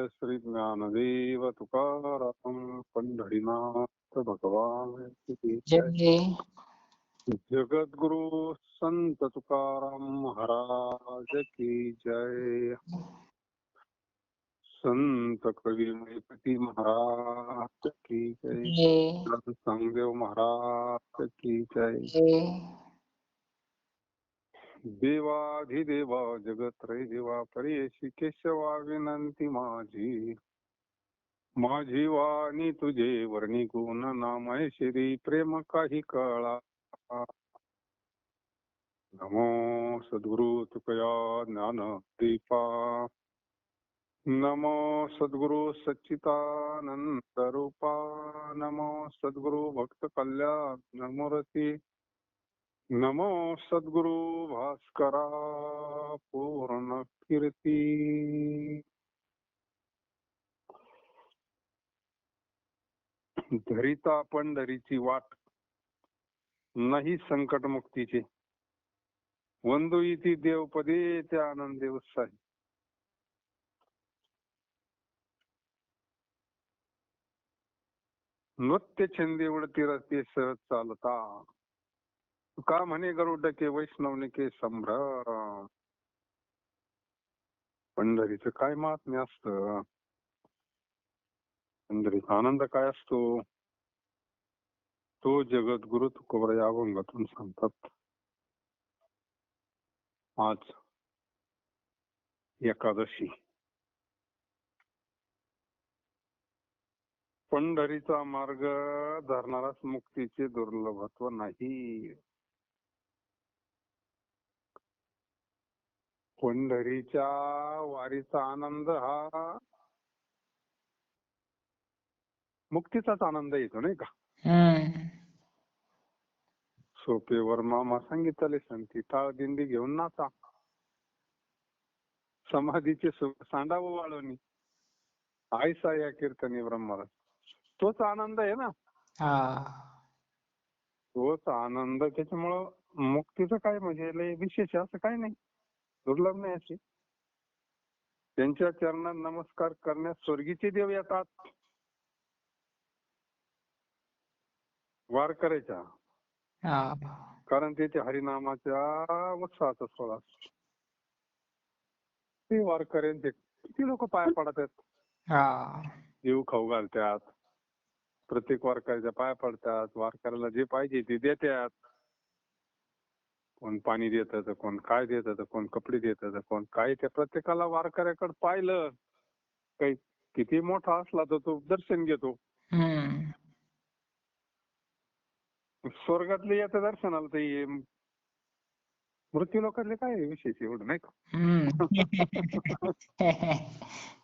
श्री ज्ञानदेव तुकाराम पंढरीनाथ भगवान की जय. जय. जगद्गुरु संत तुकाराम महाराज की जय. संत कविमयपती महाराज की जय. जय. संगदेव महाराज की जय. जय. देवाधिदेवा जगत्रय देवा परेशी केशवा विनंती माझी. माझी वाणी तुझे वर्णी गुण नामय श्री प्रेम काही कळा. नमो सद्गुरु तुकया ज्ञान दीपा. नमो सद्गुरु सच्चिदानंद रूपा. नमो सद्गुरु भक्त कल्याण मूर्ती. नमो सद्गुरु भास्करा पूर्ण कीर्ती. धरिता पंढरीची वाट नाही संकट मुक्तीचे. वंदू इति देवपदे ते आनंदे उत्साही. नृत्य छंदे उडती रस्ते सहज चालता. का म्हणे गरुडके वैष्णवनिके संभ्रम. पंढरीचं काय महात्म्य असतं. पंढरीचा आनंद काय असतो तो जगद्गुरु तुकोबर या अभंगातून सांगतात. आज एकादशी. पंढरीचा मार्ग धरणारास मुक्तीचे दुर्लभत्व नाही. पंढरीच्या वारीचा आनंद हा मुक्तीचाच आनंद येतो नाही का. सोपेवर मामा सांगितले संती टाळ दिंडी घेऊन नाचा. समाधीचे सुख सांडावं वाळवणी. आयसा या कीर्तनी ब्रह्मरस. तोच आनंद आहे ना. तोच आनंद. त्याच्यामुळं मुक्तीचं काय म्हणजे लय विशेष असं काही नाही. दुर्लभ नाही असे. त्यांच्या चरणात नमस्कार करण्यास स्वर्गीचे देव येतात. वारकऱ्याच्या. कारण ते हरिनामाच्या उत्साहाचा सोहळा. ते वारकऱ्यांचे किती लोक पाया पडतात. जीव खाऊ घालतात. प्रत्येक वारकऱ्याच्या पाया पडतात. वारकऱ्याला जे पाहिजे ते देतात. कोण पाणी देतं तर कोण काय देतं तर कोण कपडे देतं तर कोण काय. त्या प्रत्येकाला वारकऱ्याकडे पाहिलं काही किती मोठा असला तर तो दर्शन घेतो. स्वर्गातले येतं दर्शनाला तर मृत्यू लोकांले काय विशेष एवढं नाही का.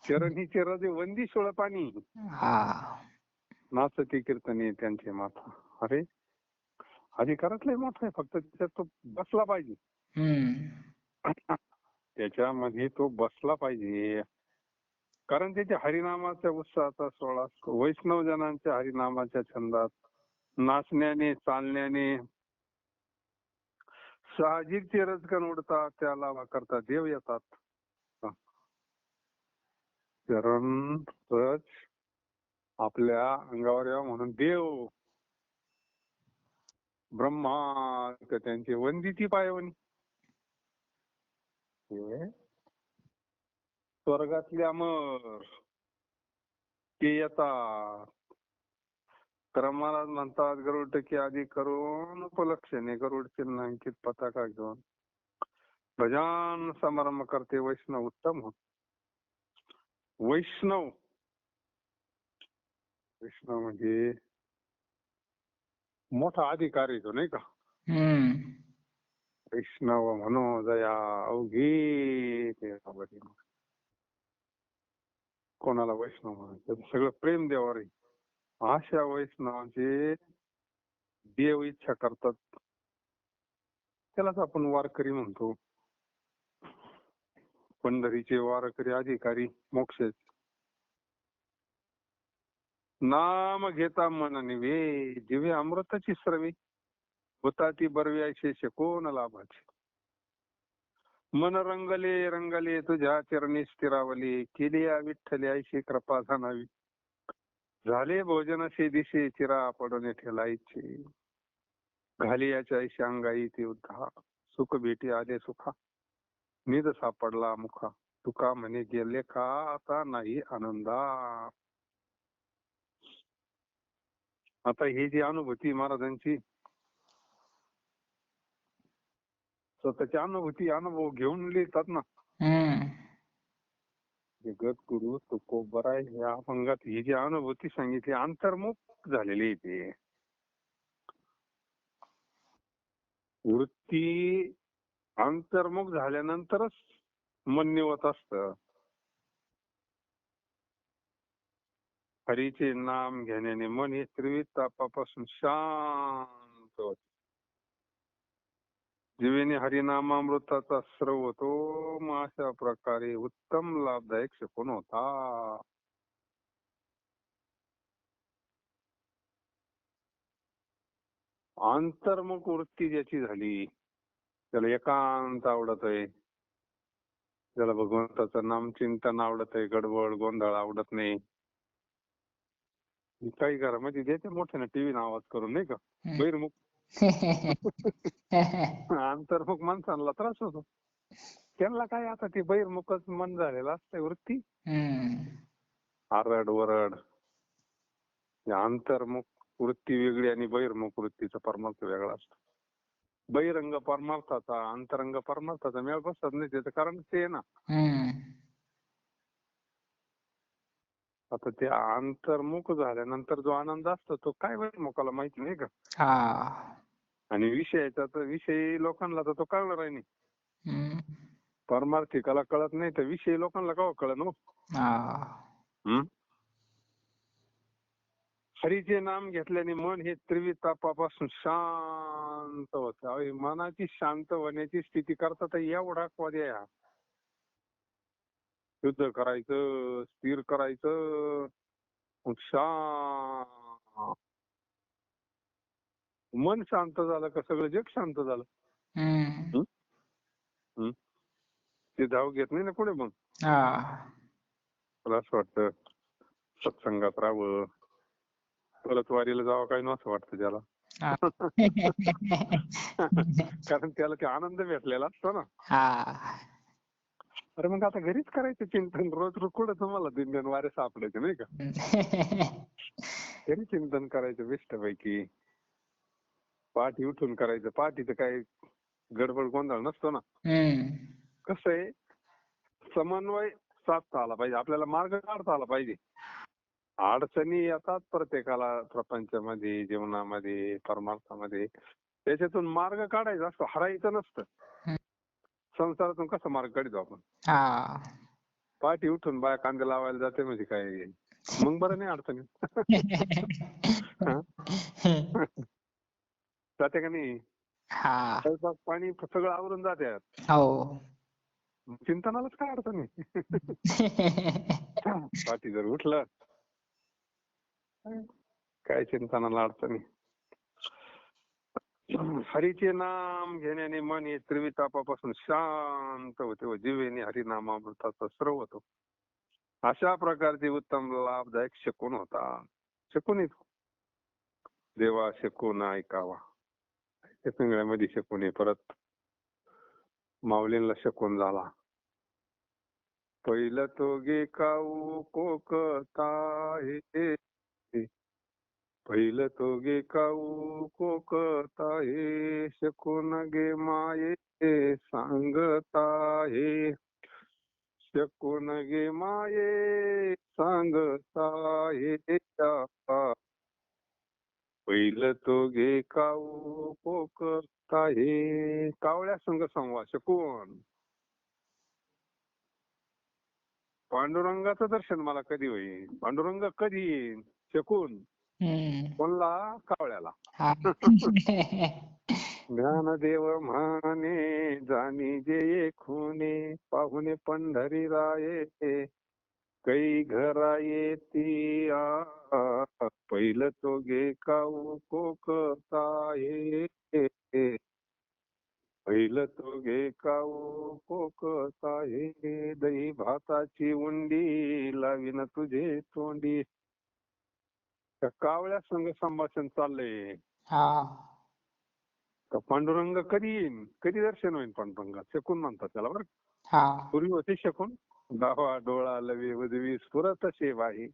चरणी चिरदे वंदी सोळ पाणी. नाचती कीर्तने त्यांचे माथा. अरे अधिकारात लय मोठा आहे. फक्त त्याच्यात तो बसला पाहिजे. त्याच्यामध्ये तो बसला पाहिजे. कारण त्याच्या हरिनामाच्या उत्साहाचा सोहळा असतो. वैष्णव जनांच्या हरिनामाच्या छंदात नाचण्याने चालण्याने साहजिक ते रजकण उडतात. त्याला करता देव येतात. चरण रज आपल्या अंगावर यावं म्हणून देव ब्रह्मा त्यांची वंदिती पायवणी. स्वर्गातले अमर ते येतात. तर महाराज म्हणतात गरुड टक्के आधी करून उपलक्षणे गरुड चिन्हांकित पताका घेऊन भजन समारंभ करते वैष्णव उत्तम होत. वैष्णव म्हणजे मोठा अधिकार येतो नाही का. वैष्णव म्हणो दया अवघी. कोणाला वैष्णव म्हणायचं सगळं प्रेम देवावर आहे. अशा वैष्णवांचे देव इच्छा करतात. त्यालाच आपण वारकरी म्हणतो. पंढरीचे वारकरी अधिकारी मोक्षाचे. नाम घेता मन निवे जिवे अमृताची स्रवे होता ती बरवी शेष कोण लाभाची. मन रंगले रंगले तुझ्या चरणी स्थिरावली, केली या विठ्ठली ऐशी कृपा जाणावी. झाले भोजनसे दिसे चिरा पडून ठेलायचे, घाली याच्या ऐशी अंगाई ती उद्धा. सुख भेटी आले सुखा, निध सापडला मुखा. तुका म्हणे गेले का आता नाही आनंदा. आता ही जी अनुभूती महाराजांची, स्वतःची अनुभूती अनुभव घेऊन लिहितात ना. हम्म. जगद्गुरु तुकोबराय या अभंगात ही जी अनुभूती सांगितली, अंतर्मुख झालेली आहे ती. वृत्ती अंतर्मुख झाल्यानंतरच मन निवत असतं. हरीचे नाम घेण्याने मन हे त्रिविध तापापासून शांत होते. जीवेने हरिनामामृताचा स्रव होतो, मग अशा प्रकारे उत्तम लाभदायक शकून होता. अंतर्मुख वृत्ती ज्याची झाली, त्याला एकांत आवडत आहे, त्याला भगवंताचं नामचिंतन आवडत आहे, गडबड गोंधळ आवडत नाही. काही घरामध्ये द्यायचे मोठ्याने टीव्ही आवाज करून, नाही का, बहिर्मुख. अंतर्मुख माणसांना त्रास होतो. त्यांना काय, आता ते बहिर्मुखच मन झालेलं असतंय वृत्ती. आरड वरड. अंतर्मुख वृत्ती वेगळी आणि बहिर्मुख वृत्तीचा परमार्थ वेगळा असतो. बहिरंग परमार्थाचा अंतरंग परमार्थाचा मेळ बसत नाही, त्याचं कारण ते आहे ना. आता ते अंतर्मुख झाल्यानंतर जो आनंद असतो तो काय बहिर्मुखाला माहिती नाही का. आणि विषयाचा तर विषय लोकांना तर तो कळणार आहे नाही. परमार्थिकाला कळत नाही तर विषय लोकांना का कळत हो. हरीचे नाम घेतल्याने मन हे त्रिविध तापापासून शांत होतं. मनाची शांत होण्याची स्थिती करता तर एवढा पर्याय हा. शुद्ध करायचं, स्थिर करायचं, शांत. मन शांत झालं का सगळं जग शांत झालं. ते धाव घेत नाही ना पुढे. मग मला असं वाटतं सत्संगात राहावं, परत वारीला जावं, काही नसं वाटतं त्याला. कारण त्याला ते आनंद भेटलेला असतो ना. अरे मग आता घरीच करायचं चिंतन, रोज कुठं तुम्हाला दिंड्यान वारे सापडायचे नाही का. घरी चिंतन करायचं बेस्ट पैकी. पहाटे उठून करायचं. पहाटेचं काय गडबड गोंधळ नसतो ना. कसं आहे, समन्वय साधता आला पाहिजे, आपल्याला मार्ग काढता आला पाहिजे. अडचणी येतात प्रत्येकाला प्रपंचामध्ये, जीवनामध्ये, परमार्थामध्ये. त्याच्यातून मार्ग काढायचा असतो, हरायचं नसतं. संसारातून कसा मार्ग काढतो आपण. पहाटे उठून बाया कांदे लावायला जाते म्हणजे काय, मग बरं नाही अडचणी. जाते का नाही. स्वयंपाक पाणी सगळं आवरून जाते, चिंतनालाच काय अडचण आहे. पहाटे जर उठलं काय चिंतनाला अडचणी. हरीचे नाम घेण्याने मन हे त्रिविध तापापासून शांत होते व जीवेने हरिनामामृताचा स्रव होतो. अशा प्रकारचे उत्तम लाभदायक शकून होता. शकून देवा शकून ऐकावा. पिंगळ्यामध्ये शकून आहे, परत माऊलींना शकून झाला. पहिलं तो गे काऊ कोकता हे, पहिलं तो गे काऊ कोकता हे, शकून गे माये सांगता हे, शकून गे माये सांगता हे. पहिलं तो गे काऊ कोकता हे. कावळ्या संग संवाद शकून. पांडुरंगाचं दर्शन मला कधी होईल, पांडुरंग कधी येईल, शकून. कोणला, कावळ्याला. ज्ञानदेव म्हणे जाणी जे खुने, पाहुणे पंढरी राये कै घरा येती आ. पहिलं तो गे काऊ कोकता हे. पहिलं तो घे काऊ कोकता हे दही भाताची उंडी लावीन तुझे तोंडी. त्या कावळ्या संग संभाषण चाललंय. हा का पांडुरंग कधी येईन, कधी दर्शन होईल पांडुरंगा, शकून म्हणतात त्याला बरं. हा पूर्वी होते शकून. डावा डोळा लवे उजवी स्फुरत शेवाही,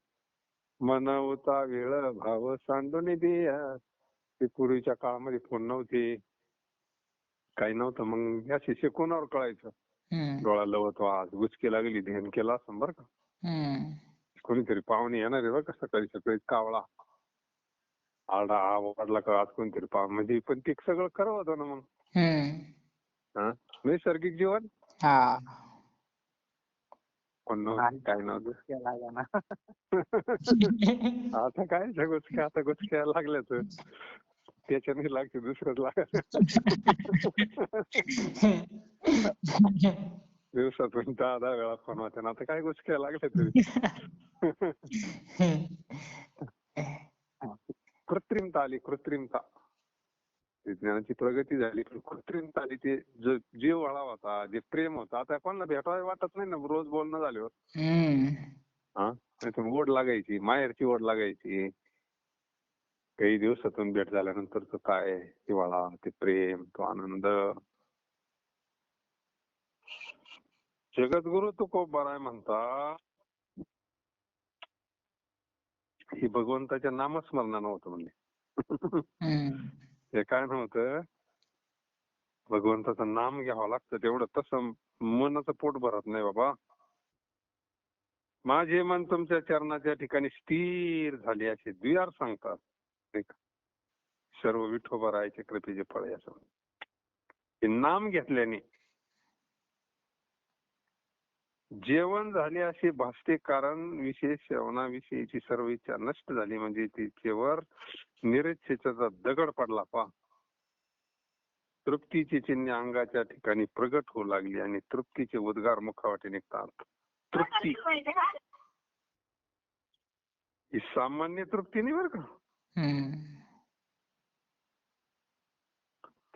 मनवता वेळ भाव सांडून देया. ते पूर्वीच्या काळामध्ये फोन नव्हते, काही नव्हतं, मग असे शेकोनावर कळायचं. हम्म डोळा लवत वाज गुचकी लागली ध्यान केला असं बरं का. हम्म कोणीतरी पाहुणे येणार आहे बरं का, सकाळी सकाळी कावळा आरडा वाढला का आज कोणतरी पाहुणे, म्हणजे पण ते सगळं खरं होतं ना मग. हम्म हा नैसर्गिक जीवन. हा कोण नव्हतं काय नव्हतं. लागा ना. आता काय गुचक्या, आता गुचक्या लागल्याच त्याच्याने लागते दुसरंच लागत. दिवसातून 10-10 वेळा फोन होते ना, आता काय गुचक्या लागल्या तरी. कृत्रिमता आली, कृत्रिमता. विज्ञानाची प्रगती झाली पण कृत्रिमता आली. ते जो जीववाळा होता, जे प्रेम होतं, आता कोणाला भेटावं वाटत नाही ना रोज बोलणं झाल्यावर. हा नाही तर ओढ लागायची, माहेरची ओढ लागायची. काही दिवसातून भेट झाल्यानंतरच काय हिवाळा, ते प्रेम, तो आनंद. जगद्गुरु तुकोबाराय म्हणतात ही भगवंताच्या नामस्मरणानं होतं म्हणजे. हे काय नव्हतं, भगवंताचं नाम घ्यावं लागतं तेवढं, तसं मनाचं पोट भरत नाही बाबा. माझे मन तुमच्या चरणाच्या ठिकाणी स्थिर झाले असे द्वियार सांगतात. सर्व विठोबारायचे कृपेचे फळ आहे असं. हे नाम घेतल्याने जेवण झाले असे भासते, कारण विशेष सेवनाविषयीची सर्व इच्छा नष्ट झाली, म्हणजे तिच्यावर निरीच्छेचा दगड पडला पा. तृप्तीची चिन्हे अंगाच्या ठिकाणी प्रगट होऊ लागली आणि तृप्तीचे उद्गार मुखावाटे निघतात. तृप्ती ही सामान्य तृप्ती नाही बरं का.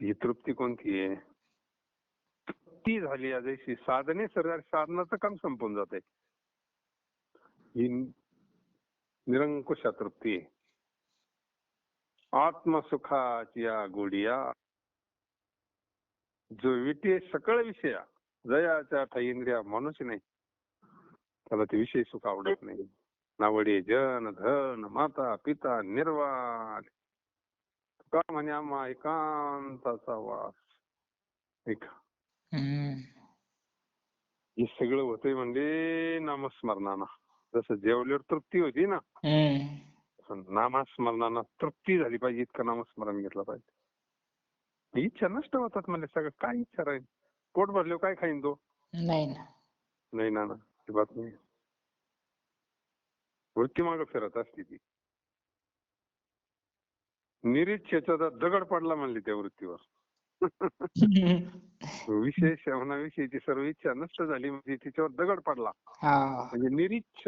ही तृप्ती कोणती आहे, ती झाली जशी साधने सर्व साधनाचं काम संपून जाते, ही निरंकुश तृप्ती आहे. आत्मसुखाची या गोडिया जो विटे सकळ विषया जयाच्या ठाई मनुष्य नाही, त्याला ते विषय सुख आवडत नाही. नावडे जन धन माता पिता निर्वाण, का म्हणे आम्हा एकांताचा वास. हे सगळं होतंय म्हणजे नामस्मरणानं. जसं जेवल्यावर तृप्ती होती ना, नामस्मरणानं तृप्ती झाली पाहिजे, इतकं नामस्मरण घेतलं पाहिजे. इच्छा नष्ट होतात म्हणजे सगळं. काय इच्छा राहील, पोट भरल्यावर काय खाईन तो? नाही ना, नाही ना, ही बात नाही. वृत्ती मागं फिरत असते ती. निरीच्छेचा दगड पडला म्हणली त्या वृत्तीवर. विषय सेवनाविषयीची सर्व इच्छा नष्ट झाली म्हणजे तिच्यावर दगड पडला. म्हणजे निरीच्छ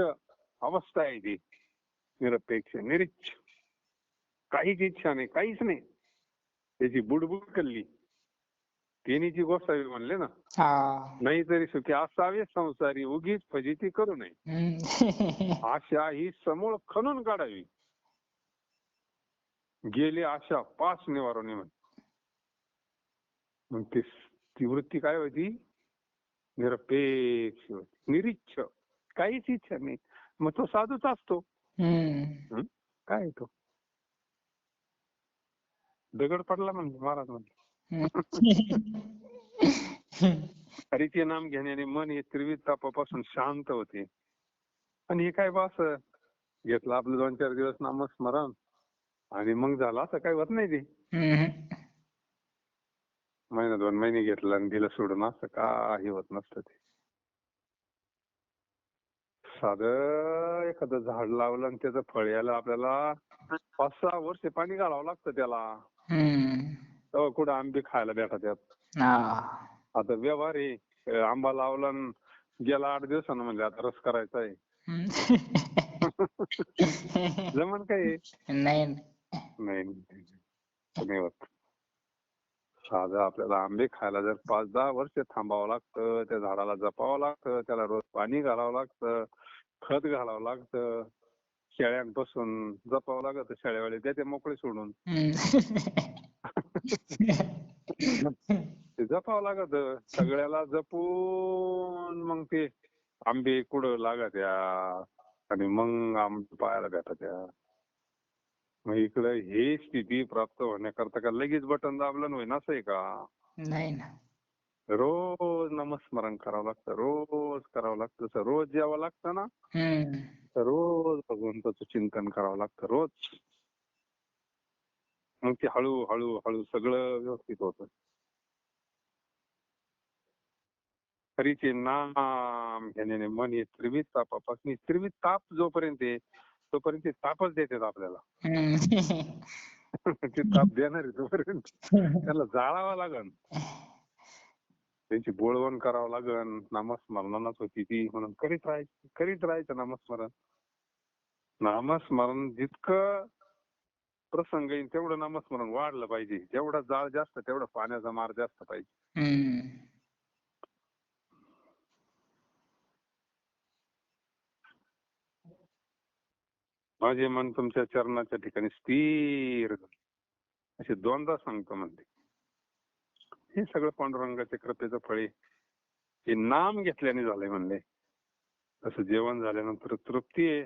अवस्था आहे ती, निरपेक्ष निरीच्छ. काहीच इच्छा नाही, काहीच नाही. त्याची बुडबुड कल्ली तेनीची गोसावी म्हणले ना, नाही तरी सुखी असावे संसारी उगीच फजिती करू नये. आशा ही समूळ खणून काढावी, गेली आशा पास निवारून म्हणे. मग ती वृत्ती काय होती, निरपेक्ष होती, निरीच्छ, काहीच इच्छा नाही. मग तो साधूच असतो. काय तो दगड पडला म्हणजे महाराज म्हणजे. हरीचे नाम घेण्याने मन हे त्रिविध तापापासून शांत होते. आणि हे काय बस घेतलं आपलं 2-4 दिवस नामस्मरण आणि मग झालं, असं काही होत नाही. ते महिना 2 महिने घेतलं आणि दिलं सोडून, असं काही होत नसतं. ते साधं एखादं झाड लावलं आणि त्याचं फळ यायला आपल्याला 5-6 वर्ष पाणी घालावं लागतं त्याला, तेव्हा कुठं आंबे खायला भेटतात. आता व्यवहार आहे, आंबा लावला गेला 8 दिवसानं म्हणजे आता रस करायचा आहे. जमन काय? नाही होत. साधं आपल्याला आंबे खायला जर 5-10 वर्ष थांबावं लागतं, त्या झाडाला जपावं लागतं, त्याला रोज पाणी घालावं लागतं, खत घालावं लागतं, शेळ्यांपासून जपावं लागतं, शेळ्यावाले देते मोकळे सोडून. ते जपावं लागतं, सगळ्याला जपून मग ते आंबे कुठं लागत्या आणि मग आंबे पाहायला भेटत्या. मग इकडं ही स्थिती प्राप्त होण्याकरता का लगेच बटन दाबलं नाही असं आहे का? नाही ना. रोज नामस्मरण करावं लागतं, रोज करावं लागतं. तसं रोज जेवावं लागतं ना, तर रोज भगवंताचं चिंतन करावं लागतं रोज. मग ते हळूहळू हळू सगळं व्यवस्थित होतं. हरीचे नाम घेण्याने मन हे त्रिविध तापापासून, त्रिविध ताप जोपर्यंत आहे तोपर्यंत ते तापच देतात आपल्याला. ते ताप देणार आहे तोपर्यंत त्याला जाळावं लागन, त्यांची बोळवण करावं लागन. नामस्मरणानच होती ती, म्हणून करीत राहायचं नामस्मरण. नामस्मरण जितकं प्रसंग येईल तेवढं नामस्मरण वाढलं पाहिजे. जेवढा जाळ जास्त तेवढा पाण्याचा मार जास्त पाहिजे. माझे मन तुमच्या चरणाच्या ठिकाणी स्थिर, असे 2दा सांगतो म्हणते. हे सगळं पांडुरंगाच्या कृपेचं फळ आहे. हे नाम घेतल्याने झालंय म्हणले. तसं जेवण झाल्यानंतर तृप्ती आहे,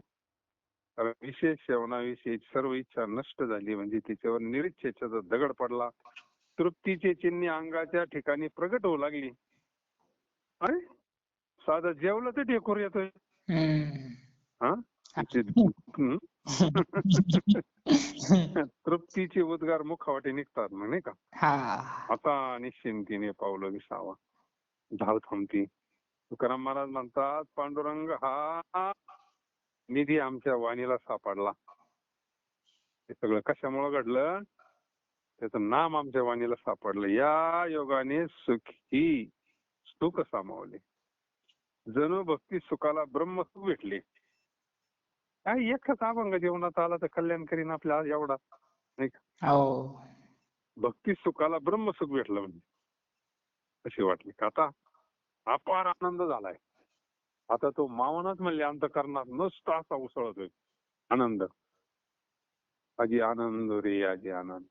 कारण विशेष सेवनाविषयी सर्व इच्छा नष्ट झाली, म्हणजे तिच्यावर निरीच्छेचा दगड पडला. तृप्तीचे चिन्ह अंगाच्या ठिकाणी प्रगट होऊ लागली. अरे साधं जेवलं तर ढेकूर येतोय. हा तृप्तीचे उद्गार मुखावाटे निघतात मग नाही का. आता निश्चिंतीने पावलं विसावा, धाव थांबती. तुकाराम महाराज म्हणतात, पांडुरंग हा निधी आमच्या वाणीला सापडला. हे सगळं कशामुळे घडलं? त्याचं नाम आमच्या वाणीला सापडलं. या योगाने सुखी सुख सामावले, जणू भक्ती सुखाला ब्रह्मसुख भेटले. काय एकच अभंग जीवनात आला तर कल्याण करीन आपल्या एवढा नाही का. भक्ती सुखाला ब्रह्मसुख भेटलं म्हणजे अशी वाटली का आता अपार आनंद झालाय. आता तो मावनच म्हणले अंतःकरणात नुसता असा उसळतोय आनंद. आजी आनंद रे आजी आनंद.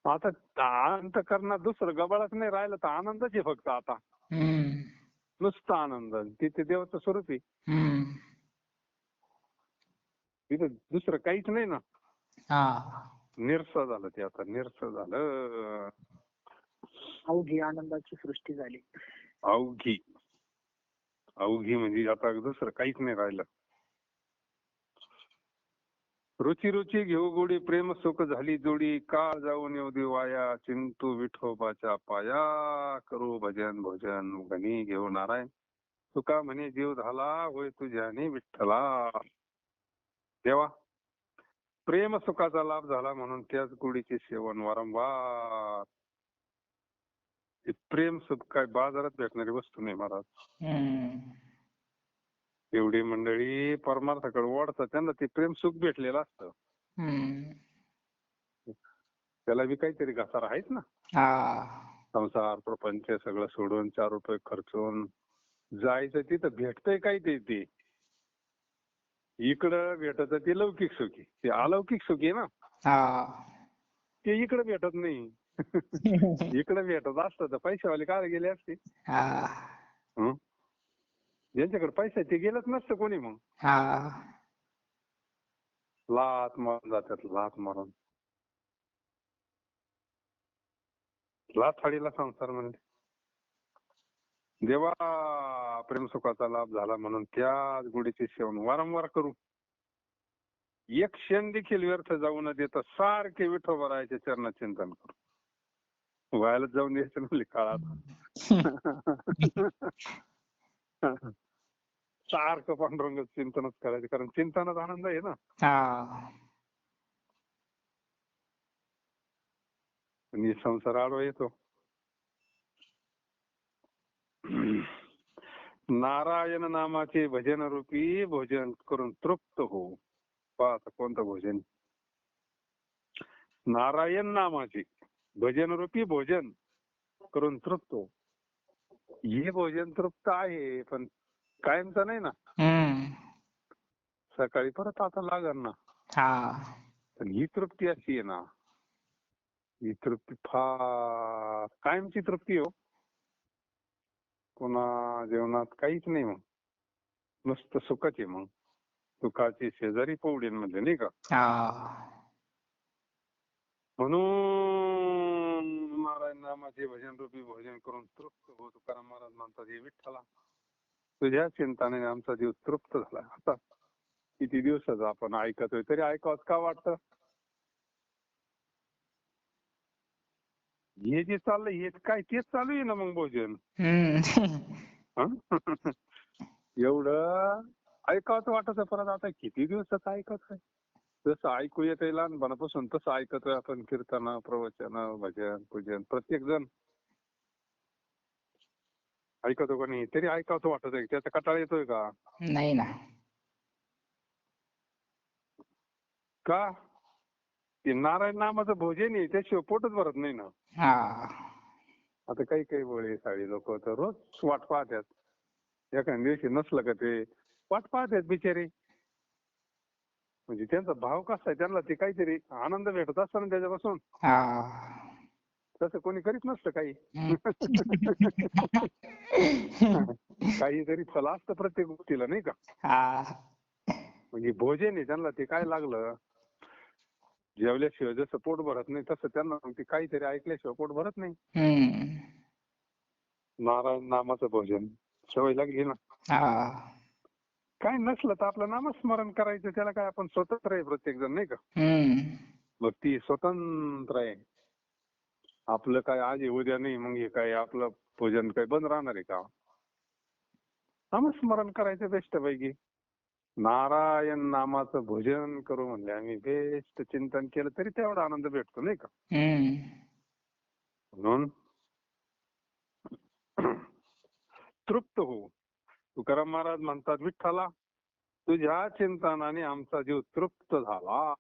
आता अंतःकरणात दुसरं गबाळच नाही राहिलं तर आनंदच आहे फक्त आता. नुसता आनंद, तिथे देवाचं स्वरूप आहे. तिथे दुसरं काहीच नाही ना. निरस झालं ते, आता निरस झालं. अवघी आनंदाची सृष्टी झाली. अवघी अवघी म्हणजे आता दुसरं काहीच नाही राहिलं. रुची रुची घेऊ गोडी, प्रेम सुख झाली जोडी, काळ जाऊन येऊ दे वाया, चिंतू विठोबाच्या पाया, करू भजन भोजन गणी घेऊ नारायण, तुका म्हणे जीव झाला होय तुझ्याने विठ्ठला. देवा प्रेम सुखाचा लाभ झाला म्हणून त्याच गोडीचे सेवन वारंवार. प्रेम सुख काय बाजारात भेटणारी वस्तू नाही महाराज. एवढी मंडळी परमार्थाकडे ओढतात, त्यांना ते प्रेम सुख भेटलेलं असतं. त्याला बी काहीतरी घसारा आहेच ना. संसार प्रपंच सगळं सोडून 4 रुपये खर्चून जायचं, तिथं भेटतंय काय ते इकडं भेटत ते लौकिक सुखी, ते अलौकिक सुखी ना. ते इकडे भेटत नाही. इकडे भेटत असतं तर पैशावाले काय गेले असते. ज्यांच्याकडे पैसा ते गेलंच नसतं कोणी. मग लात मारून जातात, लात मारून. लाथाडीला संसार म्हणजे. देवा प्रेम सुखाचा लाभ झाला म्हणून त्याच गोडीचे सेवन वारंवार करू, एक क्षण देखील व्यर्थ जाऊ न देता सारखे विठोबरायाच्या चरणात चिंतन करू. व्हायला जाऊन द्यायचं म्हणजे काळात सारखं पांडुरंग चिंतनच करायचं, कारण चिंतनात आनंद आहे ना. आणि संसार आडवा येतो. नारायण नामाचे भजन रूपी भोजन करून तृप्त हो. पहा आता कोणतं भोजन. नारायण नामाचे भजन रूपी भोजन करून तृप्त हो. हे भोजन तृप्त आहे पण कायमचं नाही ना. हम्म. सकाळी परत आता लागल ना. हा. पण ही तृप्ती अशी आहे ना, ही तृप्ती फार कायमची तृप्ती हो. पुन्हा जेवणात काहीच नाही मग, नुसतं सुखच आहे मग. सुखाची शेजारी पौडींमध्ये नाही का. हा. म्हणून नारायण नामाचे भजन रूपी भोजन करून तृप्त हो. तुकाराम महाराज म्हणतात, हे विठ्ठला तुझ्या चिंताने आमचा जीव तृप्त झाला. आता किती दिवसाचं आपण ऐकतोय तरी ऐकावंच का वाटतं. हे जे चाललंय हे काय तेच चालू आहे ना मग भोजन. हं? एवढं ऐकावंच वाटत परत. आता किती दिवसाचं ऐकत. जसं ऐकू येतंय लहानपणापासून तसं ऐकतोय आपण कीर्तन, प्रवचन, भजन, पूजन. प्रत्येक जण ऐकतो का नाही तरी ऐकावंच वाटत आहे. त्याचा कंटाळा येतोय का? नाही ना. का? ते नारायण नामाचं भोजन आहे त्याशिवाय पोटच भरत नाही ना. हा. आता काही काही वळे साडी लोक तर रोज वाट पाहतात. एखाद्या दिवशी नसलं का ते वाट पाहतात बिचारे. म्हणजे त्यांचा भाव कसा आहे, त्यांना ते काहीतरी आनंद भेटत असतो ना त्याच्यापासून. हा. तसं कोणी करीत नसतं काही. काहीतरी फल असतं प्रत्येक गोष्टीला नाही का. हा. म्हणजे भोजन आहे त्यांना ते काय लागलं. जेवल्याशिवाय जसं पोट भरत नाही तसं त्यांना ते काहीतरी ऐकल्याशिवाय पोट भरत नाही. हम्म. नारायण नामाचं भोजन सवय लागली ना. हा. काय नसलं तर आपलं नामस्मरण करायचं. त्याला काय आपण स्वतंत्र आहे प्रत्येक जण नाही का. हम्म. भक्ती स्वतंत्र आहे. आपलं काय आज आहे उद्या नाही मग हे काय आपलं भोजन काय बंद राहणार आहे का. नामस्मरण करायचं बेस्ट पैकी. नारायण नामाचं भोजन करू म्हणले आम्ही, बेस्ट चिंतन केलं तरी तेवढा आनंद भेटतो नाही का. हम्म. म्हणून तृप्त हो. तुकाराम महाराज म्हणतात, विठ्ठला तुझ्या चिंतनाने आमचा जीव तृप्त झाला.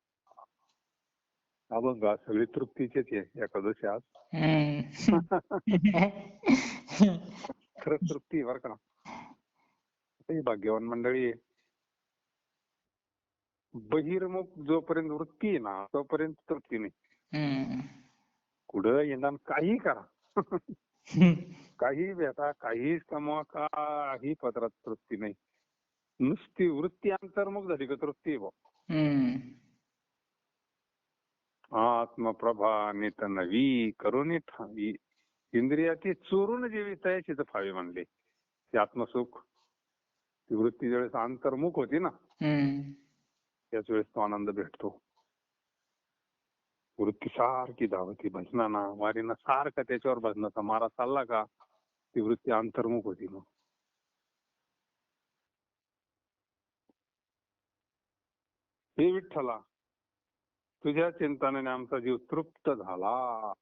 अभंग सगळी तृप्तीचेच आहे एकादशी आज. खरंच तृप्ती बरं का. ही भाग्यवान मंडळी आहे. बहिर्मुख जोपर्यंत वृत्ती आहे ना तोपर्यंत तृप्ती नाही. कुठं येणार काही करा, काही भेटा, काही कमवा, काही पदरात तृप्ती नाही. नुसती वृत्ती अंतर्मुख झाली का तृप्ती आहे भाऊ. आत्मप्रभा नित नवी करुणी ठावी. इंद्रियाची चोरून जेवी तयाची तर फावी म्हणले. ते आत्मसुख ती वृत्ती ज्यावेळेस अंतर्मुख होती ना त्याच वेळेस तो आनंद भेटतो. वृत्ती सारखी धावती भजनाना वारीना सारखा त्याच्यावर भजनाचा मारा चालला का ती वृत्ती अंतर्मुख होती. मग हे विठ्ठला तुझ्या चिंतनाने आमचा जीव तृप्त झाला.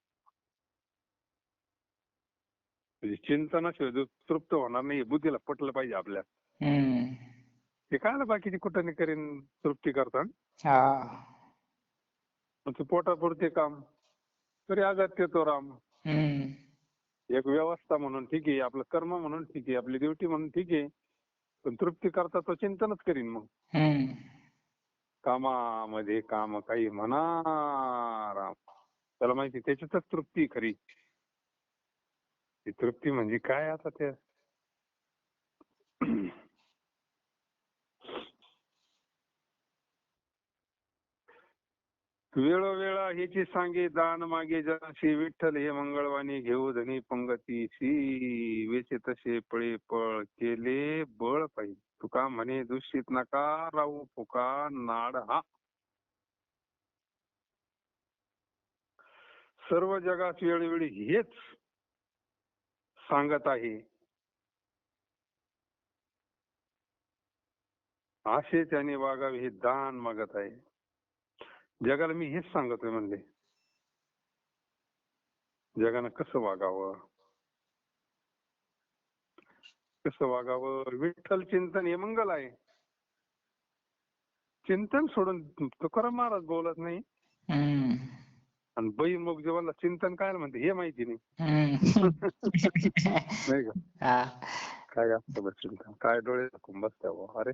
तुझी चिंतनाशिवाय जो तृप्त होणार नाही बुद्धीला पटलं पाहिजे आपल्या. ते काय बाकीची कुठं नाही करीन तृप्ती करता. तू पोटापुरते काम तरी अगत्य तो राम. एक व्यवस्था म्हणून ठीक आहे, आपलं कर्म म्हणून ठीक आहे, आपली ड्युटी म्हणून ठीक आहे, पण तृप्ती करता तो चिंतनच करीन. मग कामामध्ये काम काही म्हणा राम त्याला माहिती त्याच्यातच तृप्ती खरी. ती तृप्ती म्हणजे काय आता ते वेळोवेळा ह्याची सांगे दान मागे जराशी विठ्ठल हे मंगळवाणी घेऊ धनी पंगतीशी वेचे तसे पळे पळ केले बळ पाहिजे. तुका म्हणे दूषित नका राहू फुका नाड हा. सर्व जगात वेळोवेळी हेच सांगत आहे. असे त्याने वागावे हे दान मागत आहे. जगाला मी हेच सांगतोय म्हणले. जगानं कसं वागावं, कसं वागावं. विठ्ठल चिंतन हे मंगल आहे. चिंतन सोडून तुकाराम महाराज बोलत नाही. आणि बहिर्मुख जीवनाला चिंतन काय म्हणते हे माहिती नाही. हम्म. नाही का? हा. काय असतं बरं चिंतन? काय डोळे झाकून बसत्या बुवा. अरे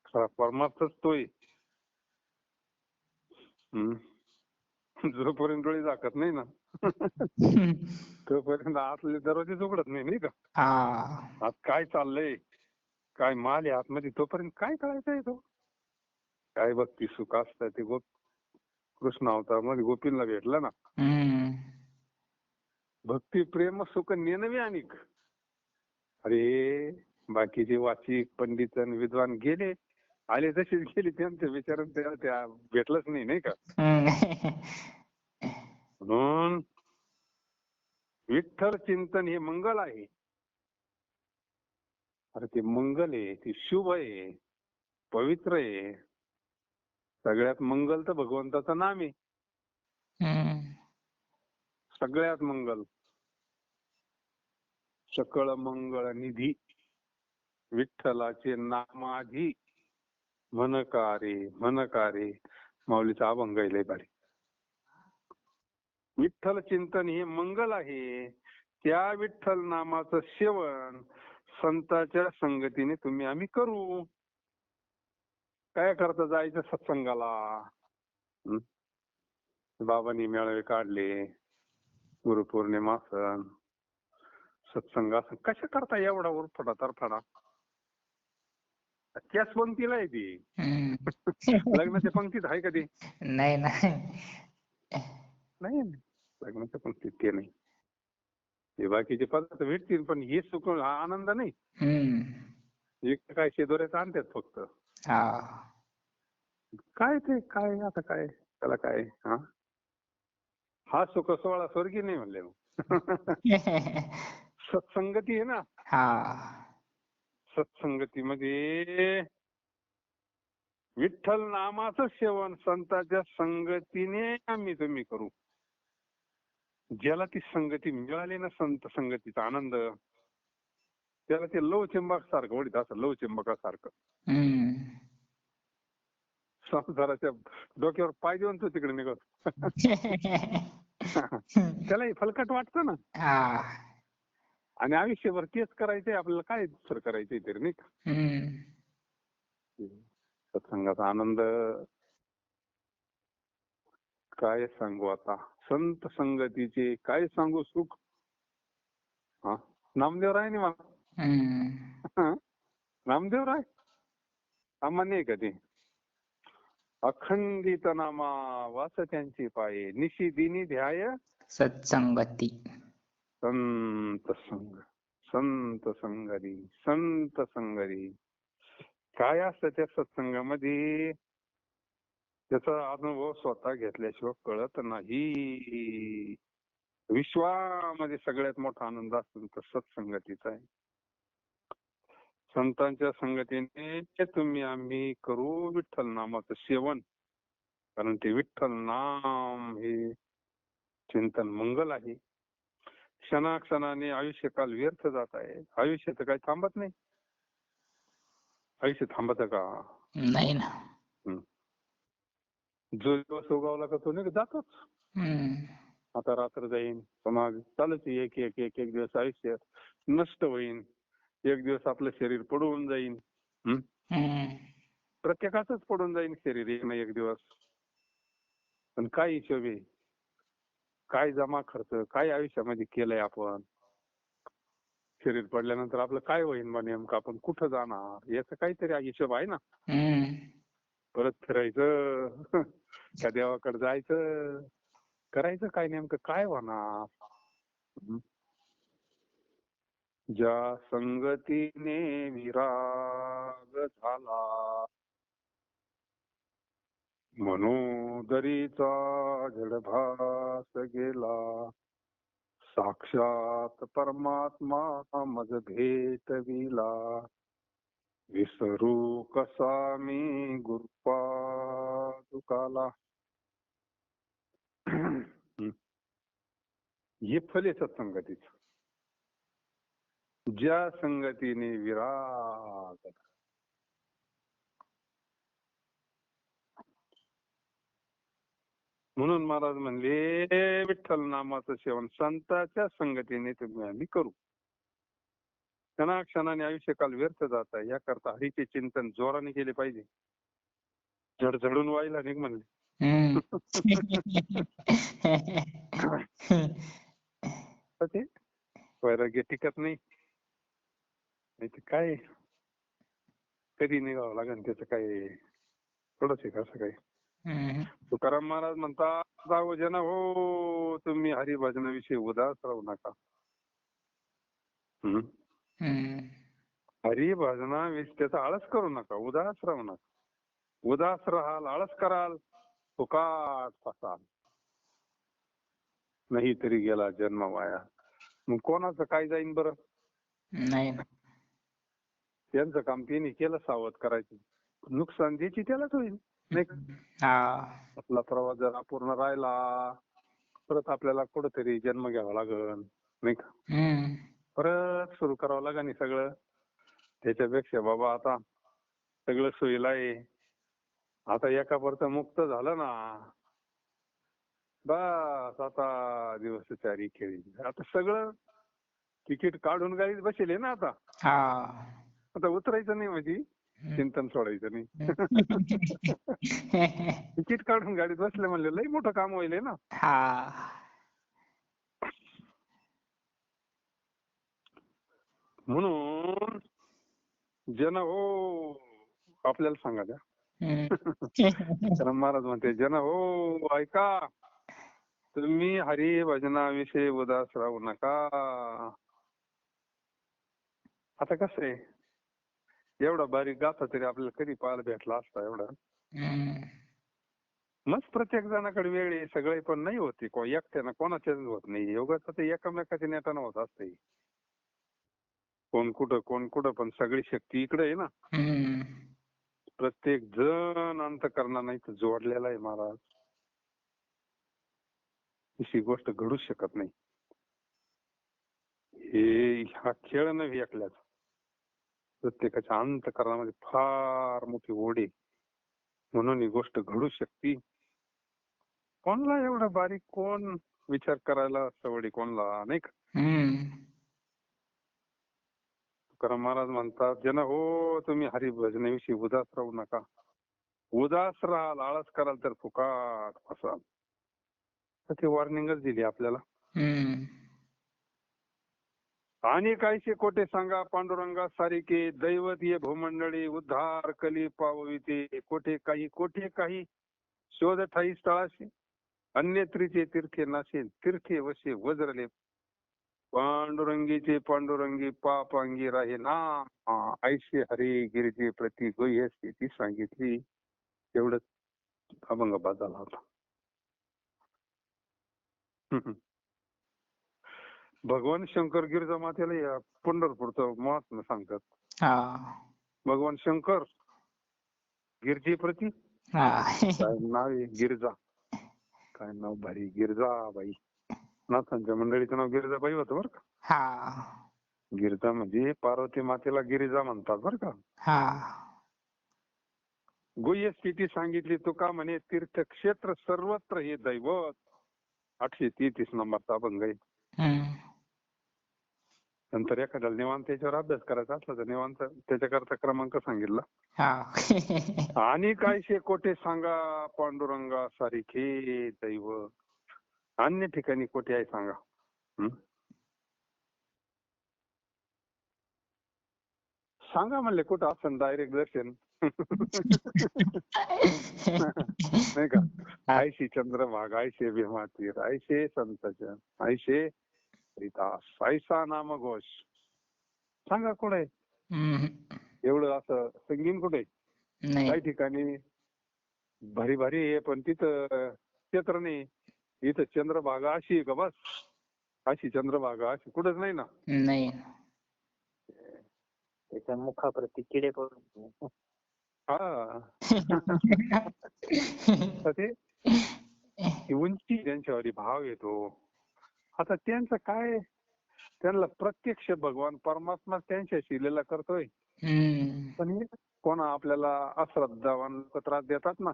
खरा परमार्थच तोय. जोपर्यंत डोळे झाकत नाही ना तोपर्यंत आतले दरवाजेच उघडत नाही का? हा. आज काय चाललंय, काय माल आहे आतमध्ये, तोपर्यंत काय कळायचंय तो? काय भक्ती सुख असतं ते कृष्ण अवतार मध्ये गोपींना भेटलं ना. हम्म. भक्ती प्रेम सुख नेनवे अनिक. अरे बाकीचे वाचिक पंडित आणि विद्वान गेले, आले तसेच गेले, त्यांचं विचारून त्या भेटलंच नाही का? हम्म. म्हणून विठ्ठल चिंतन हे मंगल आहे. अरे ते मंगल आहे, ते शुभ आहे, पवित्र आहे. सगळ्यात मंगल तर भगवंताचं नाम आहे. हम्म. सगळ्यात मंगल. सकळ मंगळ निधी विठ्ठलाचे नामाधी म्हणकारे माऊलीचा अभंग आहे लय भारी. विठ्ठल चिंतन हे मंगल आहे. त्या विठ्ठल नामाचं सेवन संतांच्या संगतीने तुम्ही आम्ही करू. काय करता जायचं सत्संगाला. बाबांनी मेळावे काढले, गुरुपौर्णिमा सण, सत्संग असं कशा करता एवढा उरफडा तरफडा? त्याच पंक्तीला आहे ती. लग्नाच्या पंक्तीत आहे का ती? नाही ना. नाही लग्नाच्या पंक्तीत ते नाही. हे बाकीचे पदार्थ भेटतील पण हे सुख हा आनंद नाही. एक काय शेदोऱ्याचं आणतात फक्त. काय ते काय आता काय त्याला काय हा सुख सोहळा स्वर्गी नाही म्हणले सत्संगती आहे ना. सत्संगतीमध्ये विठ्ठल नामाचं सेवन संतांच्या संगतीने आम्ही तुम्ही करू. ज्याला ती संगती मिळाली ना, संत संगतीचा आनंद, त्याला ते लवचिंबक सारखं ओढीत असं, लवचिंबकासारखं. संसाराच्या डोक्यावर पाय देऊन तो तिकडे निघत. त्यालाही फलकट वाटतं ना. आणि आयुष्यभर तेच करायचंय आपल्याला, काय दुसरं करायचंय तरी नाही का? सत्संगाचा आनंद काय सांगू आता. संत संगतीचे काय सांगू सुख. नामदेवराय नाही मला. नामदेवराय सामान्य आहे का ते? अखंडित नामा वास त्यांची पाये, निशी दिनी ध्याय सत्संगती. संत संग, संत संगरी, संत संगरी. काय असतं त्या सत्संगामध्ये, त्याचा अनुभव स्वतः घेतल्याशिवाय कळत नाही. विश्वामध्ये सगळ्यात मोठा आनंद असतो तो सत्संगतीचा आहे. संतांच्या संगतीने तुम्ही आम्ही करू विठ्ठल नामाचं सेवन. कारण ते विठ्ठल नाम हे चिंतन मंगल आहे. क्षणाक्षणाने आयुष्यकाल व्यर्थ जात आहे. आयुष्य तर काही थांबत नाही. आयुष्य थांबत का? नाही ना. जो दिवस उगवला का तो नाही जातोच. आता रात्र जाईन, समाज चालूच एक एक एक एक दिवस आयुष्य नष्ट होईन. एक दिवस आपलं शरीर पडून जाईन. प्रत्येकाचंच पडून जाईन शरीर एक ना एक दिवस. पण काय हिशोब आहे, काय जमा खर्च, काय आयुष्यामध्ये केलंय आपण, शरीर पडल्यानंतर आपलं काय होईन बा नेमकं, आपण कुठं जाणार, याचा काहीतरी हिशोब आहे ना. परत फिरायचं का देवाकडे जायचं, करायचं काय नेमकं, काय होणार. ज्या संगतीने विराग झाला, मनोदरीचा जडभास गेला. साक्षात परमात्मा मज भेटविला. विसरू कसा मी गुरुपादुकाला. हे फल आहे सत्संगतीचं. ज्या संगतीने विराग. म्हणून महाराज म्हणले विठ्ठल नामाचं सेवन संतांच्या संगतीने तुम्ही आम्ही करू. क्षणाक्षणाने आयुष्यकाल व्यर्थ जात आहे, याकरता हरीचे चिंतन जोराने केले पाहिजे. झडझडून व्हायला निघ म्हणले. हम्म. तर ते वैराग्य टिकत नाही. नाही ते काय कधी निघावं लागेल त्याचं काय थोडंच आहे कसं काय. हम्म. तुकाराम महाराज म्हणतात, जाओ जन हो तुम्ही हरिभजनाविषयी उदास राहू नका. हम्म. हम्म. हरिभजनाविषयी त्याचा आळस करू नका, उदास राहू नका. उदास राहाल, आळस कराल, फुकाट फसाल. नाही तरी गेला जन्म वाया. मग कोणाचं काय जाईन बरं? नाही ना. त्यांचं काम त्यांनी केलं सावध करायचं, नुकसान द्यायची त्यालाच होईल. नाही का? हा. आपला प्रवास जर अपूर्ण राहिला परत आपल्याला कुठेतरी जन्म घ्यावा लागल. नाही का? हम्म. परत सुरू करावं लागेल सगळं. त्याच्यापेक्षा बाबा आता सगळं सोयीला आहे. आता एका परत मुक्त झालं ना, बस आता दिवस चारी खेळी. आता सगळं तिकीट काढून गाडीत बसेल ना आता. हा. आता उतरायचं नाही म्हणजे चिंतन सोडायचं नाही. तिकीट काढून गाडीत बसले म्हणले लई मोठं काम होईल ना. हा. म्हणून जन हो आपल्याला सांगा द्या. तर महाराज म्हणते जन हो ऐका, तुम्ही हरी भजनाविषयी उदास राहू नका. आता कसं आहे, एवढा बारीक गाथा तरी आपल्याला कधी पाहायला भेटला असता एवढा. मग प्रत्येक जणाकडे वेळ आहे, सगळे पण नाही होते. एकट्यानं कोणाच्याच होत नाही. योगाचं ते एकमेकाच्या नेटानं होत असते. कोण कुठं पण सगळी शक्ती इकडे आहे ना. प्रत्येक जण अंतःकरणाने इथं जोडलेला आहे महाराज. अशी गोष्ट घडूच शकत नाही. हा खेळ नव्हे एकल्याच. प्रत्येकाच्या अंतःकरणामध्ये फार मोठी ओढ आहे. म्हणून ही गोष्ट घडू शकते. कोणला एवढा बारीक कोण विचार करायला सवडी कोणला, नाही का? तुकाराम महाराज म्हणतात जन हो तुम्ही हरिभजनाविषयी उदास राहू नका. उदास राहाल, आळस कराल तर फुकाट फसाल. तर ते वॉर्निंगच दिली आपल्याला. आणि काहीशे कोठे सांगा पांडुरंगा सारिके, दैवत ये भूमंडळी उद्धार कली पावविते. कोठे काही शोध ठाई स्थळाशी, अन्यत्रीचे तीर्थे नाशे, तीर्थे वशे वज्रले. पांडुरंगीचे पांडुरंगी पापांगी राहे ना, ऐशे हरी गिरिजे प्रति गोह्य स्थिती सांगितली. एवढंच अभंग बाद झाला होता. भगवान शंकर गिरिजा मातेला या पंढरपूरचं महात्म्य सांगतात. भगवान शंकर गिरजे प्रति काय नाव आहे गिरिजा. काय नाव भारी, गिरिजाबाई. नाथांच्या मंडळीचं नाव गिरिजाबाई होतं बरं का. गिरिजा म्हणजे पार्वती मातेला गिरिजा म्हणतात बरं का. गुह्य स्थिती सांगितली तुका म्हणे, तीर्थक्षेत्र सर्वत्र हे दैवत. 833 नंबरचा अभंग आहे. नंतर एखाद्याला निवांत याच्यावर अभ्यास करायचा असला तर निवांत त्याच्याकरता क्रमांक सांगितला. आणि कायशे कोठे सांगा पांडुरंगा सारिखे दैवत. अन्य ठिकाणी कोठे आहे सांगा. सांगा म्हणले कुठं असं डायरेक्ट दर्शन. नाही का. ऐशी चंद्रभाग, ऐशे भीमातीर, ऐशे संतजन, ऐशे हरिदास, ऐसा नाम घोष. सांगा कुठे एवढं असं संगीन कुठे. काही ठिकाणी भारी भारी आहे पण तिथं क्षेत्र नाही. इथं चंद्रभागा अशी आहे का बस. अशी चंद्रभागा अशी कुठंच नाही ना. नाही. त्याच्या मुखाप्रती किडे पडून. हा. ते उंची त्यांच्यावर भाव येतो. आता त्यांचं काय, त्यांना प्रत्यक्ष भगवान परमात्मा त्यांच्याशी लीला करतोय. पण कोणा आपल्याला अश्रद्धावान लोक त्रास देतात ना.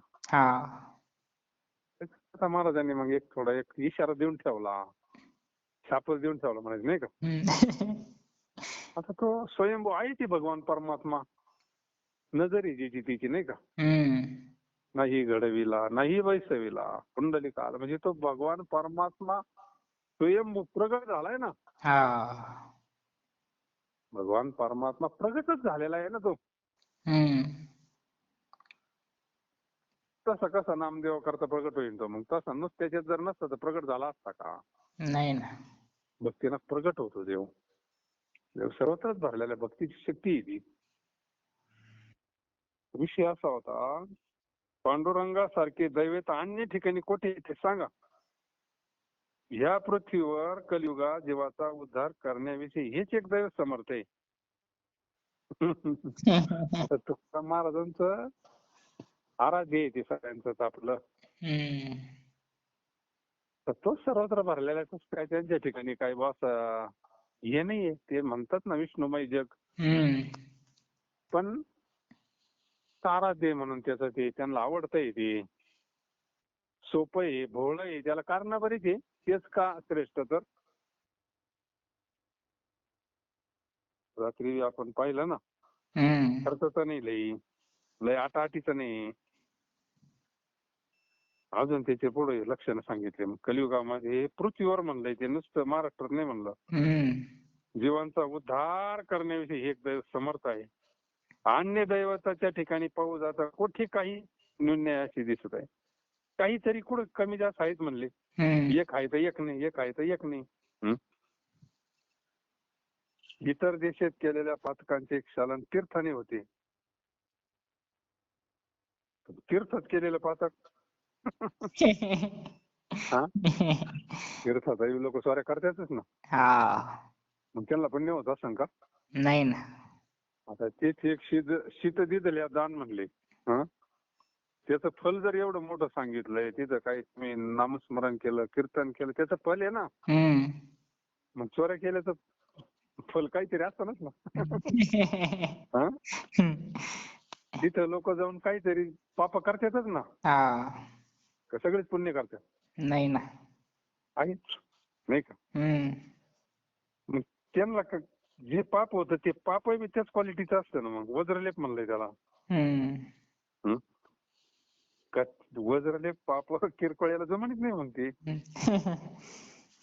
आता महाराजांनी मग एक थोडा एक इशारा देऊन ठेवला, शापच देऊन ठेवला म्हणायचं नाही का. आता तो स्वयंभू आहे ती भगवान परमात्मा, नजर आहे ज्याची तिची नाही का. नाही घडविला नाही बैसविला कुंडलिकाला, म्हणजे तो भगवान परमात्मा स्वयंभू प्रगट झालाय ना. भगवान परमात्मा प्रगटच झालेला आहे ना तो. तसा कसा नामदेव करता प्रगट होईल तो, मग तसा नुसत्याच्यात जर नसता तर प्रगट झाला असता का. नाही ना. भक्तीनं प्रगट होतो देव. देव सर्वत्रच भरलेल्या भक्तीची शक्ती आहे ती. विषय असा होता, पांडुरंगासारखे दैवत अन्य ठिकाणी कुठे येते सांगा. ह्या पृथ्वीवर कलियुगात जीवाचा उद्धार करण्याविषयी हेच एक दैवत समर्थ आहे. आता तुकाराम महाराजांचं आराध्य आहे ते सगळ्यांचंच आपलं. तर तो सर्वत्र भरलेला आहे. काय त्यांच्या ठिकाणी काय बॉस हे नाहीये. ते म्हणतात ना विष्णुमय जग, पण आराध्य आहे म्हणून त्याचं ते त्यांना आवडतंय, ते सोपं आहे, भोळं आहे, त्याला कारण बरीच आहे. तेच का श्रेष्ठ तर रात्री आपण पाहिलं ना, खर्चाचं नाही लय आटाआटीचं नाही. अजून त्याचे पुढे लक्षणं सांगितले. मग कलियुगामध्ये पृथ्वीवर म्हणलंय ते, नुसतं महाराष्ट्रात नाही म्हणलं. जीवांचा उद्धार करण्याविषयी हे एक दैव समर्थ आहे. अन्य दैवताच्या ठिकाणी पाहू जाता कुठे काही न्यून्य अशी दिसत आहे. काहीतरी कुठं कमी जास्त आहेत म्हणले. एक आहे तर एक नाही, एक आहे तर एक नाही. इतर देशात केलेल्या पातकांचे क्षालन तीर्थाने होते. तीर्थात केलेलं पातक तीर्थात लोक स्वाऱ्या करतातच ना. मग त्यांना पुण्य होत असं का. नाही ना. आता तेच एक शीत दिदल्या दान म्हणले, त्याचं फल जर एवढं मोठं सांगितलंय, तिथं काही तुम्ही नामस्मरण केलं, कीर्तन केलं, त्याचं फल आहे ना. मग चोऱ्या केल्याचं फल काहीतरी असतानच ना. तिथं लोक जाऊन काहीतरी पाप करतातच ना. का सगळेच पुण्य करतात. नाही ना. आहेच नाही का. मग त्यांना जे पाप होतं ते पाप बी त्याच क्वालिटीचं असतं ना. मग वज्रलेप म्हणलंय त्याला. वज्रलेप पाप किरकोळ्याला जमणीच नाही म्हणते.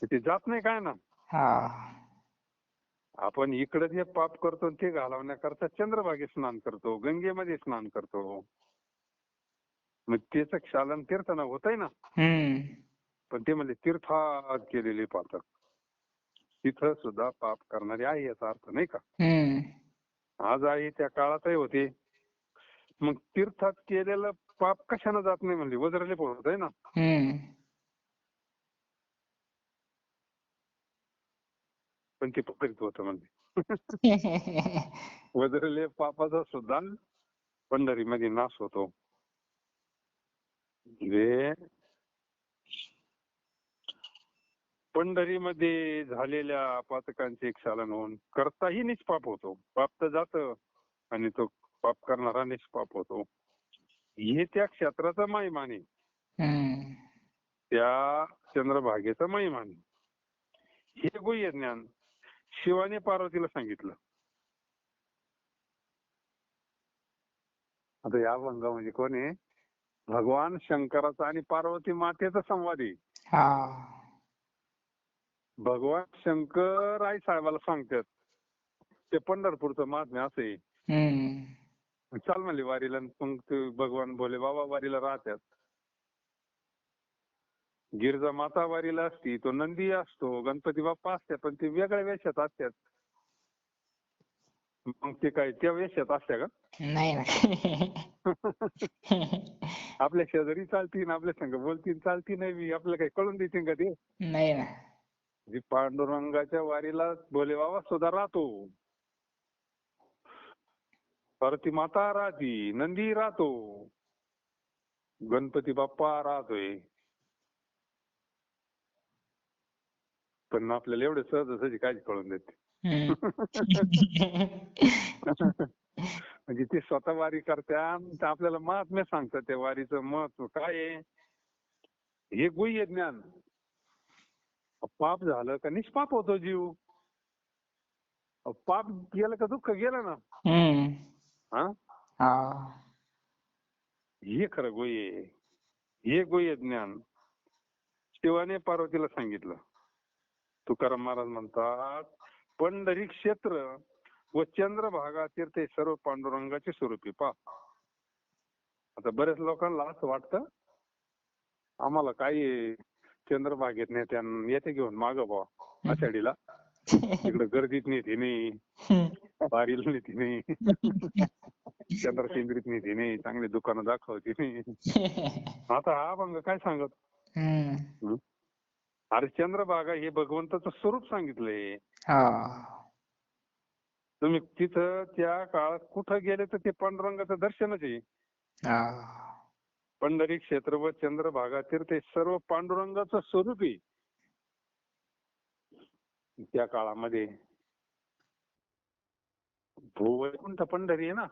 ते जात नाही काय ना. आपण इकडे जे पाप करतो ते घालवण्याकरता चंद्रभागेत स्नान करतो, गंगेमध्ये स्नान करतो. मग त्याचं क्षालन तीर्थानं होतंय ना. पण ते म्हणजे तीर्थात केलेले पातक तिथं सुद्धा पाप करणारे आहे, याचा अर्थ नाही का. आज आहे त्या काळातही होते. मग तीर्थात केलेलं पाप कशानं जात नाही म्हणजे वज्रलेप होत आहे ना. पण ते पकडित होतं म्हणजे. वज्रलेप पापाचा सुद्धा पंढरीमध्ये नाश होतो. म्हणजे पंढरीमध्ये झालेल्या पातकांचे क्षालन होऊन करताही निष्पाप होतो. पाप तर जातं आणि तो पाप करणारा निष्पाप होतो. हे त्या क्षेत्राचा महिमान आहे, त्या चंद्रभागेचा महिमान आहे. हे गुह्य ज्ञान शिवाने पार्वतीला सांगितलं. आता या भंगा म्हणजे कोण आहे, भगवान शंकराचा आणि पार्वती मातेचा संवाद आहे. भगवान शंकर आई साहेबाला सांगतात ते पंढरपूरचं महात्म्य असं आहे. चाल म्हणले वारीला. मग ते भगवान भोले बाबा वारीला राहतात. गिरजा माता वारीला असती, तो नंदी असतो, गणपती बाप्पा असतात, पण ते वेगळ्या वेशात असतात. मग ते काय त्या वेशात असत्या का. नाही ना. आपल्या शेजारी चालतील, आपल्या संग बोलतील, चालती नाही, आपल्याला काही कळून देतील का ते. नाही ना. पांडुरंगाच्या वारीला भोले बाबा सुद्धा राहतो, पार्वती माता राहती, नंदी राहतो, गणपती बाप्पा राहतोय. पण आपल्याला एवढे सहजासहजी काय कळून देते. म्हणजे ते स्वतः वारी करतात, आपल्याला महात्म्य सांगतात त्या वारीचं महत्व काय आहे. हे गुह्य ज्ञान. पाप झालं का निष्पाप होतो जीव. पाप गेलं का दुःख गेलं ना. हा हा हे खरं गुह्य आहे. हे गुह्य ज्ञान शिवाने पार्वतीला सांगितलं. तुकाराम महाराज म्हणतात, पंढरी क्षेत्र व चंद्रभागा तीर्थे सर्व पांडुरंगाचे स्वरूपी. पा आता बऱ्याच लोकांना असं वाटतं आम्हाला काही चंद्रभागेत येते घेऊन माग बा आषाढीला, तिकडे गर्दीत नेते नाही, वारीला नेते नाही, चंद्रकेंद्रित नेते नाही, चांगली दुकानं दाखवते नाही. आता हा अभंग काय सांगत, अरे चंद्रभागा हे भगवंताचं स्वरूप सांगितलंय. तुम्ही तिथं त्या काळात कुठं गेले तर ते पांडुरंगाचं दर्शनच आहे. पंढरी क्षेत्र व चंद्रभागा तीर्थे सर्व पांडुरंगाचं स्वरूप आहे. त्या काळामध्ये भूवैकुंठ पंढरी आहे ना,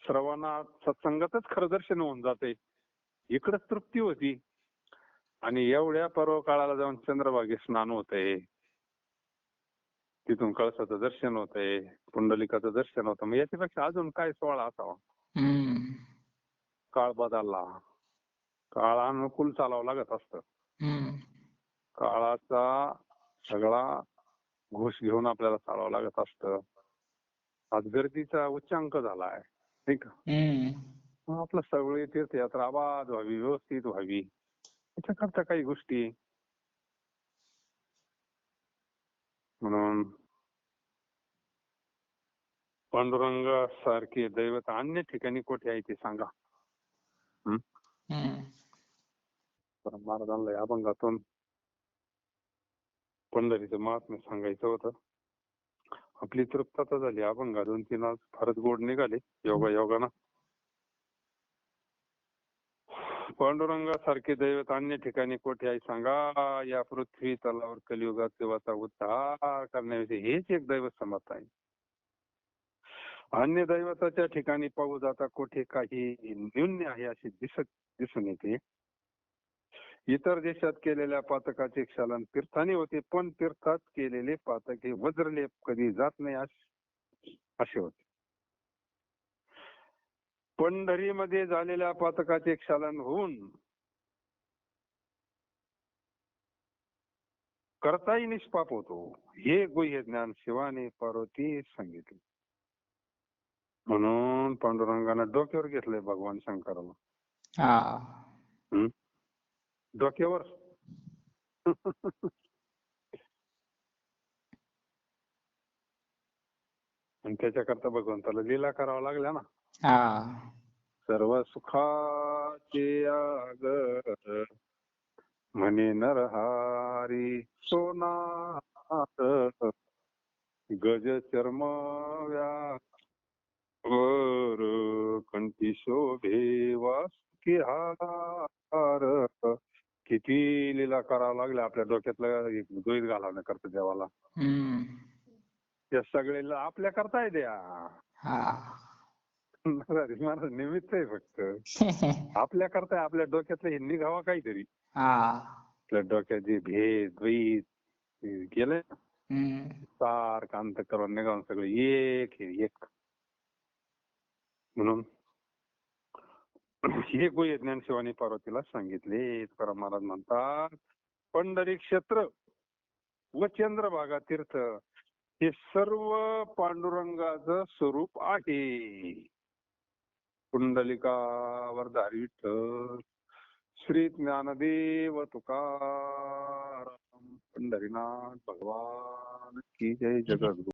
सर्वांना सत्संगातच खरं दर्शन होऊन जाते. इकडच तृप्ती होती. आणि एवढ्या पर्व काळाला जाऊन चंद्रभागेत स्नान होतंय, तिथून कळसाचं दर्शन होतंय, पुंडलिकाचं दर्शन होतं. मग याच्यापेक्षा अजून काय सोहळा असावा. काळ बदलला, काळानुकूल चालावं लागत असतं. काळाचा सगळा घोष घेऊन आपल्याला चालावं लागत असतं. आज गर्दीचा उच्चांक झालाय नाही का. मग आपलं सगळे तीर्थयात्रा आबाद व्हावी, व्यवस्थित व्हावी, त्याच्याकरता काही गोष्टी. म्हणून पांडुरंगासारखे दैवत अन्य ठिकाणी कुठे आहे ते सांगा. महाराजांना या अभंगातून पंढरीचं महात्म्य सांगायचं होतं. आपली तृप्तता झाली. अभंगा 2-3 आज फारच गोड निघाले योगायोगानं. पांडुरंगासारखे दैवत अन्य ठिकाणी कुठे आहे सांगा, या पृथ्वी तलावर कलियुगात देवाचा उद्धार करण्याविषयी हेच एक दैवत समर्थ आहे. अन्य दैवताच्या ठिकाणी पाहू जाता कुठे काही न्यून्य आहे अशी दिसून येते. इतर देशात केलेल्या पातकाचे क्षालन तीर्थाने होते, पण तीर्थात केलेले पातक हे वज्रलेप कधी जात नाही असे होते. पंढरीमध्ये झालेल्या पातकाचे क्षालन होऊन करताही निष्पाप होतो. हे गुह्य ज्ञान शिवाने पार्वती सांगितले. म्हणून पांडुरंगानं डोक्यावर घेतलंय भगवान शंकराला. डोक्यावर. आणि त्याच्याकरता भगवंताला लीला करावं लागल्या ना. सर्व सुखाचे आगर म्हणे नरहारी सोनार, गज चर्म व्यावर कंठी शोभे वासुकी हार. किती लीला करावं लागल्या आपल्या डोक्यातलं द्वैत घालवण्याकरता देवाला. त्या सगळ्याला आपल्या करता आहे द्या. महाराज निमित्त आहे फक्त. आपल्या करताय, आपल्या डोक्यातलं हे निघावा काहीतरी. आपल्या डोक्यात जे भेद द्वैत गेलंय सारख अंतःकरण निघावून सगळं एक हे एक. म्हणून हे गुह्य ज्ञान शिवानी पार्वतीला सांगितले. तुकाराम महाराज म्हणतात, पंढरी क्षेत्र व चंद्रभागा तीर्थ हे सर्व पांडुरंगाचं स्वरूप आहे. पुंडलिकावर धारी विठ्ठल श्री ज्ञानदेव तुकाराम पंढरीनाथ भगवान की जय. जगद्गुरु